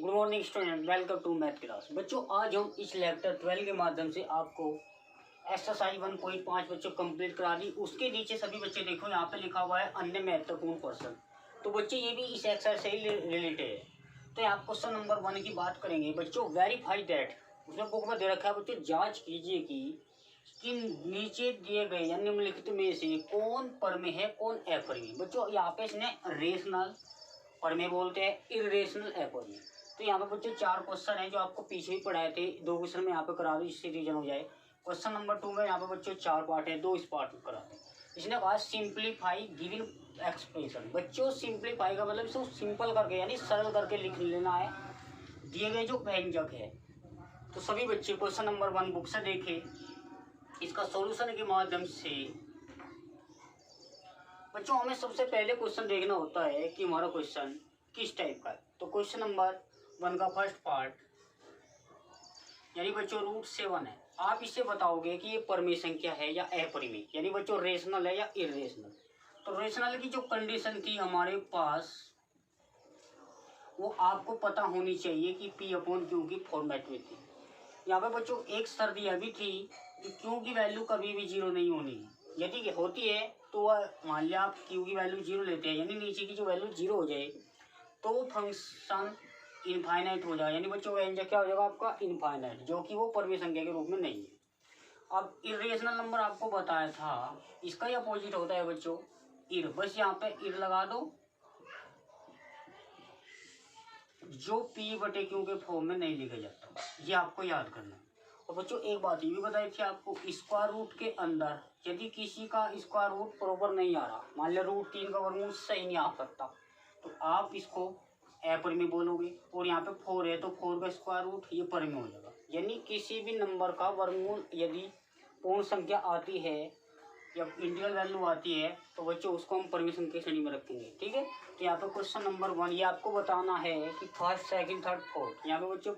Good morning student, welcome to math class. बच्चों आज हम इस लेक्चर 12 के माध्यम से आपको एक्सरसाइज 1.5 बच्चों कंप्लीट करा दी। उसके नीचे सभी बच्चे देखो यहाँ पे लिखा हुआ है अन्य महत्वपूर्ण क्वेश्चन। तो बच्चे ये भी इस एक्सरसाइज से रिलेटेड है। तो यहाँ क्वेश्चन नंबर 1 की बात करेंगे बच्चों। वेरीफाई दैट, उसमें बुक में दे रखा है बच्चों, जाँच कीजिए कि नीचे दिए गए या निम्नलिखित में से कौन परमेय है कौन अपरिमेय। बच्चों यहाँ पे इसने रेशनल परमेय बोलते हैं, इरेशनल अपरिमेय। तो यहाँ पे बच्चों 4 क्वेश्चन है जो आपको पीछे ही पढ़ाए थे। 2 क्वेश्चन में यहाँ पे करा दूँ इससे रीजन हो जाए। क्वेश्चन नंबर 2 में यहाँ पे बच्चों 4 पार्ट है, 2 इस पार्ट में करा दें। इसने कहा सिंप्लीफाई गिवन एक्सप्रेशन। बच्चों सिंप्लीफाई का मतलब इसको सिंपल करके यानी सरल करके लिख लेना है दिए गए जो व्यंजक है। तो सभी बच्चे क्वेश्चन नंबर 1 बुक से देखें, इसका सॉल्यूशन के माध्यम से। बच्चों हमें सबसे पहले क्वेश्चन देखना होता है कि हमारा क्वेश्चन किस टाइप का है। तो क्वेश्चन नंबर 1 का फर्स्ट पार्ट यानी बच्चों √7 है। आप इससे बताओगे कि ये परमेय संख्या है या अपरिमेय, यानी बच्चों रेशनल है या इरेशनल। तो रेशनल की जो कंडीशन थी हमारे पास वो आपको पता होनी चाहिए कि P/Q की फॉर्मेट में थी। यहाँ पे बच्चों एक शर्त यह भी थी कि Q की वैल्यू कभी भी 0 नहीं होनी है। यदि होती है तो वह मान लिया आप Q की वैल्यू 0 लेते हैं यानी नीचे की जो वैल्यू 0 हो जाए तो वो फंक्शन इनफाइनाइट हो जाए, यानी बच्चों व्यंजक क्या हो जाएगा आपका इनफाइनाइट, जो कि वो परमेय संख्या के रूप में नहीं है। अब इरेशनल नंबर आपको बताया था, इसका ही अपोजिट होता है बच्चों इर। बस यहाँ पे इर लगा दो जो P/Q के फॉर्म में नहीं लिखा जाता, ये आपको याद करना है। और बच्चों एक बात ये भी बताई थी आपको, स्क्वायर रूट के अंदर यदि किसी का स्क्वायर रूट प्रॉपर नहीं आ रहा, मान लिया √3 का वर्गमूल सही नहीं आ सकता, तो आप इसको अपरिमेय बोलोगे। और यहाँ पे 4 है तो 4 का स्क्वायर रूट ये परमेय हो जाएगा। यानी किसी भी नंबर का वर्गमूल यदि पूर्ण संख्या आती है या इंटीग्रल वैल्यू आती है तो बच्चों उसको हम परमेय संख्या श्रेणी में रखेंगे, ठीक है। तो यहाँ पे क्वेश्चन नंबर 1 ये आपको बताना है कि फर्स्ट सेकंड थर्ड फोर्थ, यहाँ पे बच्चों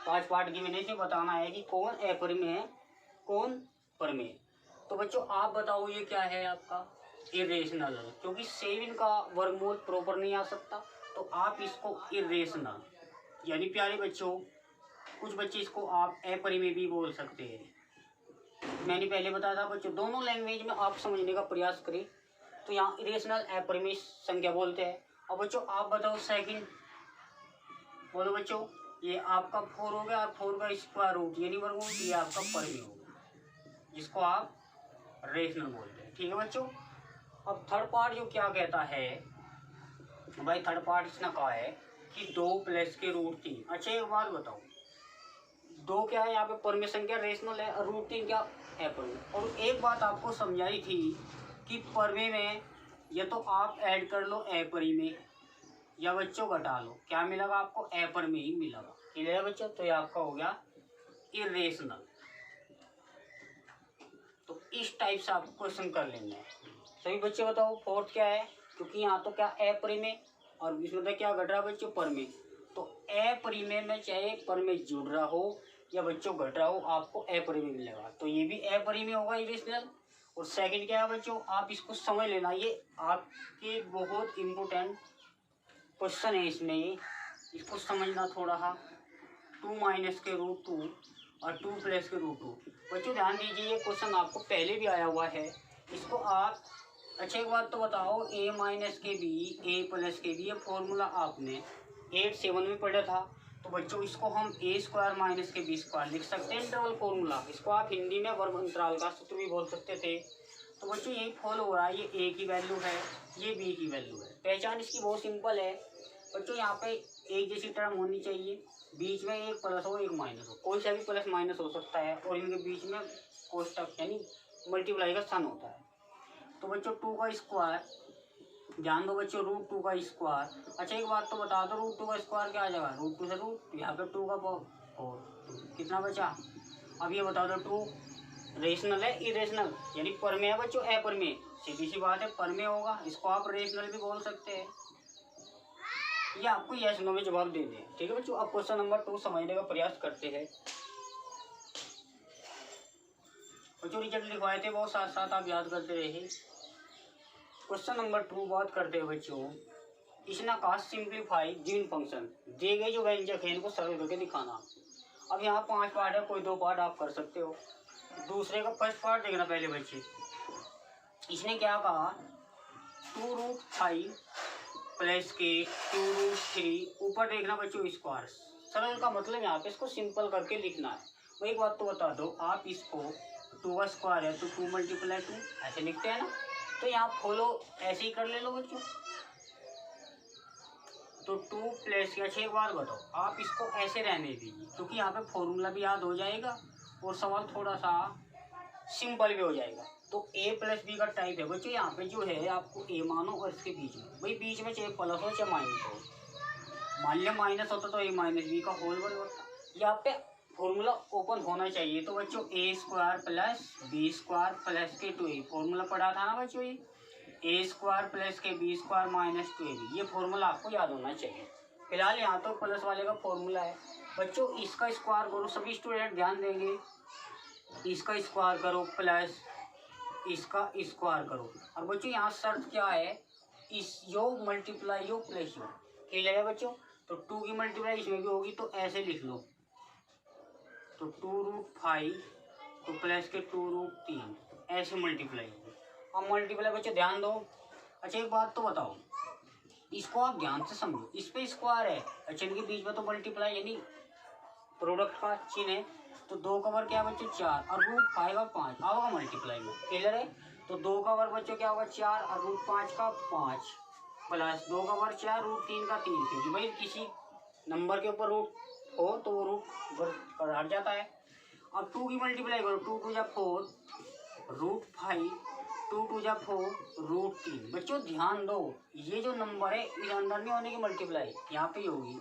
5 पार्ट की मैंने से बताना है कि कौन अपरिमेय है कौन परमेय। तो बच्चों आप बताओ ये क्या है आपका इरेशनल है, क्योंकि 7 का वर्गमूल प्रॉपर नहीं आ सकता तो आप इसको इरेशनल यानी प्यारे बच्चों कुछ बच्चे इसको आप अपरिमेय भी बोल सकते हैं। मैंने पहले बताया था बच्चों दोनों लैंग्वेज में आप समझने का प्रयास करें। तो यहाँ इरेशनल अपरिमेय संख्या बोलते हैं। और बच्चों आप बताओ सेकंड बोलो बच्चों, ये आपका 4 हो गया और 4 का स्क्वायर रूट यानी वर्गमूल, ये आपका परमेय होगा जिसको आप रेशनल बोलते हैं, ठीक है बच्चों। अब थर्ड पार्ट जो क्या कहता है भाई, थर्ड पार्ट इसने कहा है कि 2 + के √3। अच्छा एक बात बताओ, 2 क्या है यहाँ पे परमेय संख्या रेशनल है और √3 क्या अपरिमेय। और एक बात आपको समझाई थी कि परमेय में या तो आप ऐड कर लो अपरिमेय या बच्चों घटा लो, क्या मिलेगा आपको अपरिमेय ही मिलेगा, क्लियर है बच्चों। तो ये आपका हो गया इरेशनल। तो इस टाइप से आपको क्वेश्चन कर लेंगे। सभी बच्चे बताओ फोर्थ क्या है, क्योंकि यहाँ तो क्या अपरिमेय और इसमें तो क्या घट रहा है बच्चों परमेय। तो अपरिमेय में चाहे परमेय जुड़ रहा हो या बच्चों घट रहा हो आपको अपरिमेय मिलेगा, तो ये भी अपरिमेय होगा इरेशनल। और सेकंड क्या है बच्चों, आप इसको समझ लेना, ये आपके बहुत इम्पोर्टेंट क्वेश्चन है इसमें, इसको समझना थोड़ा सा। 2 - के √2 और 2 + के √2। बच्चों ध्यान दीजिए ये क्वेश्चन आपको पहले भी आया हुआ है, इसको आप अच्छा एक बात तो बताओ, a - के b a + के b ये फॉर्मूला आपने 8-7 में पढ़ा था। तो बच्चों इसको हम a² - के b² लिख सकते हैं, इंटरवल फॉर्मूला। इसको आप हिंदी में वर्ग अंतराल का सूत्र भी बोल सकते थे। तो बच्चों यही फॉलो हो रहा है, ये a की वैल्यू है ये b की वैल्यू है। पहचान इसकी बहुत सिंपल है बच्चों, यहाँ पे एक जैसी टर्म होनी चाहिए, बीच में एक प्लस हो एक माइनस हो, कोई सा भी प्लस माइनस हो सकता है, और इनके बीच में कोष्टक यानी मल्टीप्लाई का साइन होता है। तो बच्चों 2 का स्क्वायर, ध्यान दो बच्चों √2 का स्क्वायर। अच्छा एक बात तो बता दो, √2 का स्क्वायर क्या आ जाएगा, √2 से रूट, यहाँ पे 2 का 4 कितना बचा। अब ये बता दो 2 रेशनल है इरेशनल, यानी परमेय है बच्चों अपरिमेय, सीधी सी बात है परमेय होगा, इसको आप रेशनल भी बोल सकते हैं। ये आपको यस नो में जवाब दे दें, ठीक है बच्चों। अब क्वेश्चन नंबर 2 समझने का प्रयास करते हैं। बच्चों रिजल्ट लिखवाए थे बहुत, साथ साथ आप याद करते रहे। क्वेश्चन नंबर 2 बात करते हैं बच्चों, इसने कहा सिंप्लीफाई गिवन फंक्शन, दिए गए जो व्यंजक है इनको सरल करके दिखाना। अब यहाँ 5 पार्ट है, कोई 2 पार्ट आप कर सकते हो। दूसरे का फर्स्ट पार्ट देखना पहले बच्चे। इसने क्या कहा 2√5 प्लस के 2√3, ऊपर देखना बच्चों स्क्वायर। सरल का मतलब यहाँ पे इसको सिंपल करके लिखना है। वो एक बात तो बता दो, आप इसको 2 का स्क्वायर है तो 2 × 2 ऐसे लिखते हैं ना, तो यहाँ फॉलो ऐसे ही कर ले लो बच्चों। तो 2 प्लस के, अच्छा एक बात बताओ, आप इसको ऐसे रहने दीजिए क्योंकि यहाँ पे फॉर्मूला भी याद हो जाएगा और सवाल थोड़ा सा सिंपल भी हो जाएगा। तो a + b का टाइप है बच्चों, यहाँ पे जो है आपको a मानो और इसके बीच में, भाई बीच में चाहे प्लस हो चाहे माइनस हो। मान लिया माइनस होता तो a - b का होल बन होता। यहाँ पे फॉर्मूला ओपन होना चाहिए। तो बच्चों a² + b² प्लस के 2a, फॉर्मूला पढ़ा था ना बच्चों, ये a² प्लस के b² माइनस 2ab, ये फॉर्मूला आपको याद होना चाहिए। फिलहाल यहाँ तो प्लस वाले का फॉर्मूला है बच्चों। इसका स्क्वायर करो, सभी स्टूडेंट ध्यान देंगे, इसका स्क्वायर करो प्लस इसका स्क्वायर करो। और बच्चों यहाँ शर्त क्या है, इस योग मल्टीप्लाई योग प्लस योग, क्लियर है बच्चों। तो 2 की मल्टीप्लाई इसमें भी होगी तो ऐसे लिख लो, तो 2√5 तो प्लस के 2√3 ऐसे मल्टीप्लाई होगी। अब मल्टीप्लाई बच्चों ध्यान दो। अच्छा एक बात तो बताओ, इसको आप ध्यान से समझो, इस पे स्क्वायर है, अच्छा इनके बीच में तो मल्टीप्लाई यानी प्रोडक्ट का चिन्ह है। तो 2 का वर्ग क्या है बच्चों 4 और √5 और 5 आओगा मल्टीप्लाई में, क्लियर है। तो 2 का वर्ग बच्चों क्या होगा 4 और √5 का 5 प्लस 2 का वर्ग 4 √3 का 3, क्योंकि भाई किसी नंबर के ऊपर रूट हो तो वो रूट वर्ग हट जाता है। अब 2 की मल्टीप्लाई करो, 2 × 2 = 4 √5, 2 × 2 = 4 √3। बच्चों ध्यान दो, ये जो नंबर है इस अंदर नहीं होने की मल्टीप्लाई यहाँ पे होगी।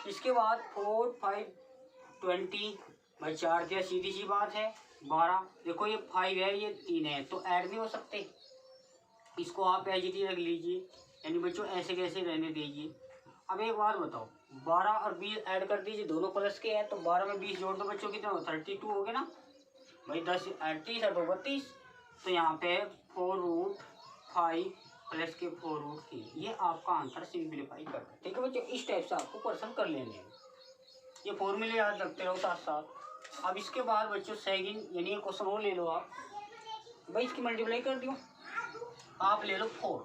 इसके बाद 4 5 20 भाई 4 दिया, सीधी सी बात है 12। देखो ये 5 है ये 3 है तो ऐड नहीं हो सकते, इसको आप एज इट इज रख लीजिए, यानी बच्चों ऐसे कैसे रहने दीजिए। अब एक बात बताओ, 12 और 20 ऐड कर दीजिए, दोनों प्लस के हैं तो 12 में 20 जोड़ दो बच्चों, कितना हो 32 हो गए ना भाई, 10 38 और 2 32। तो यहाँ पे 4√5 प्लस के 4√3, ये आपका आंसर सिंप्लीफाई कर दो। ठीक है बच्चों, इस टाइप से आपको क्वेश्चन कर लेने हैं, ये फॉर्मूले याद रखते रहो साथ साथ। अब इसके बाद बच्चों सेकंड यानी ये क्वेश्चन और ले लो आप, भाई इसकी मल्टीप्लाई कर दियो, आप ले लो 4।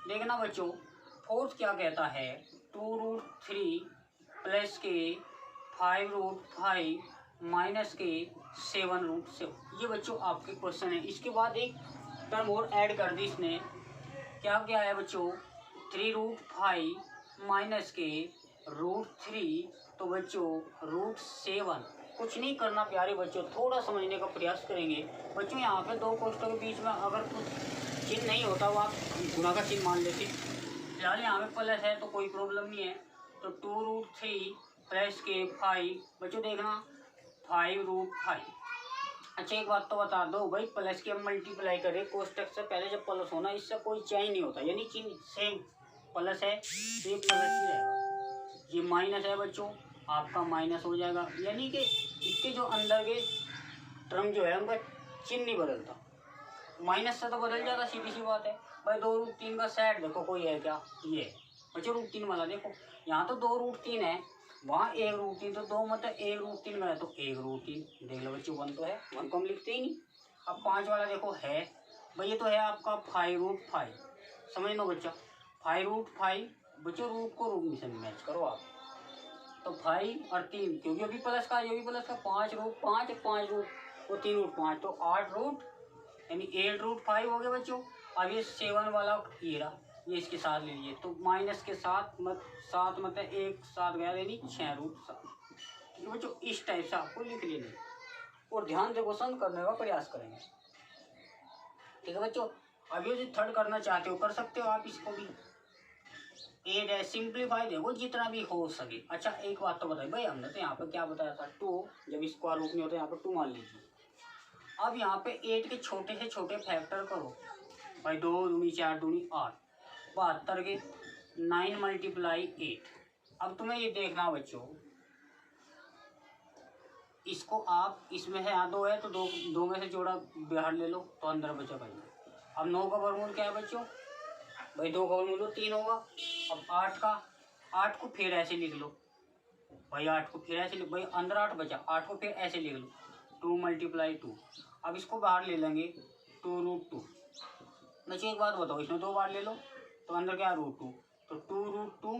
देखना बच्चों फोर्थ क्या कहता है 2√3 प्लस के 5√5 माइनस के 7√7, ये बच्चों आपके क्वेश्चन है। इसके बाद एक टर्म और ऐड कर दी इसने, क्या क्या है बच्चों 3√5 माइनस के √3, तो बच्चों √7। कुछ नहीं करना प्यारे बच्चों, थोड़ा समझने का प्रयास करेंगे बच्चों। यहाँ पे 2 कोष्ठकों के बीच में अगर कुछ चिन्ह नहीं होता वो आप गुणा का चिन्ह मान लेते, फिलहाल यहाँ पे प्लस है तो कोई प्रॉब्लम नहीं है। तो 2√3 प्लस के 5, बच्चों देखना 5√5। अच्छा एक बात तो बता दो भाई, प्लस की हम मल्टीप्लाई करें कोष्ठक से पहले जब प्लस होना इससे कोई चेंज नहीं होता, यानी चिन्ह सेम प्लस है तो ये प्लस ही रहेगा। ये माइनस है बच्चों, आपका माइनस हो जाएगा, यानी कि इसके जो अंदर के टर्म जो है उनका चिन्ह नहीं बदलता, माइनस से तो बदल जाता, सीधी सी बात है भाई। 2√3 का सेट देखो कोई है क्या, ये बच्चों √3 वाला देखो, यहाँ तो 2√3 है, वहाँ 1√3, तो 2 मतलब 1√3 में है तो 1√3, देख लो बच्चों 1 तो है, 1 को हम लिखते ही नहीं। अब 5 वाला देखो है भाई, ये तो है आपका 5√5, समझ लो बच्चा 5√5, बच्चों रूट को रूट में से मैच करो आप, तो 5 और 3 क्योंकि अभी प्लस का ये भी प्लस का 5√5 5 रूट वो 3√5 तो 8 रूट यानी 8√5 हो गया बच्चों। अब ये 7 वाला ये रहा, ये इसके साथ ले लीजिए तो माइनस के साथ सात मतलब 1 7 गया यानी 6√7। ठीक है बच्चों, इस टाइप से आपको लिख लेना और ध्यान से क्वेश्चन करने का प्रयास करेंगे। ठीक है बच्चों, अब ये जो थर्ड करना चाहते हो कर सकते हो आप इसको भी, ए सिंप्लीफाई देखो जितना भी हो सके। अच्छा एक बात तो बताइए भाई, हमने तो यहाँ पे क्या बताया था 2, जब स्क्वायर रूट नहीं होता यहाँ पे 2 मान लीजिए। अब यहाँ पे 8 के छोटे से छोटे फैक्टर करो भाई, 2 दूनी 4 दूनी 8, 72 के 9 × 8। अब तुम्हें ये देखना बच्चों, इसको आप इसमें से यहाँ 2 है तो 2 में से जोड़ा बाहर ले लो तो अंदर बचा भाई। अब 9 का वर्गमूल क्या है बच्चों भाई 2 का वर्गमूल 3 होगा। अब 8 को फिर ऐसे लिख लो भाई, 8 को फिर ऐसे लिख, भाई अंदर 8 बचा, 8 को फिर ऐसे लिख लो 2 × 2। अब इसको बाहर ले लेंगे 2√2। बच्चों एक बात बताओ, इसमें 2 बार ले लो तो अंदर क्या √2, तो 2√2,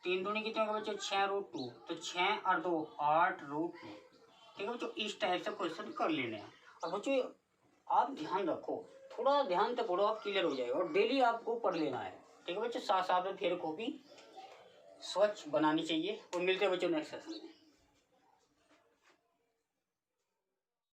3 दूनी कितने होगा बच्चों 6√2, तो 6 और 2 8√2। ठीक है बच्चों, इस टाइप से क्वेश्चन कर लेने हैं। और बच्चों आप ध्यान रखो, थोड़ा ध्यान से पढ़ो, आप क्लियर हो जाएगा। और डेली आपको पढ़ लेना है। ठीक है बच्चों, साथ साथ में फिर कॉपी स्वच्छ बनानी चाहिए। और मिलते हैं बच्चों नेक्स्ट सेशन में।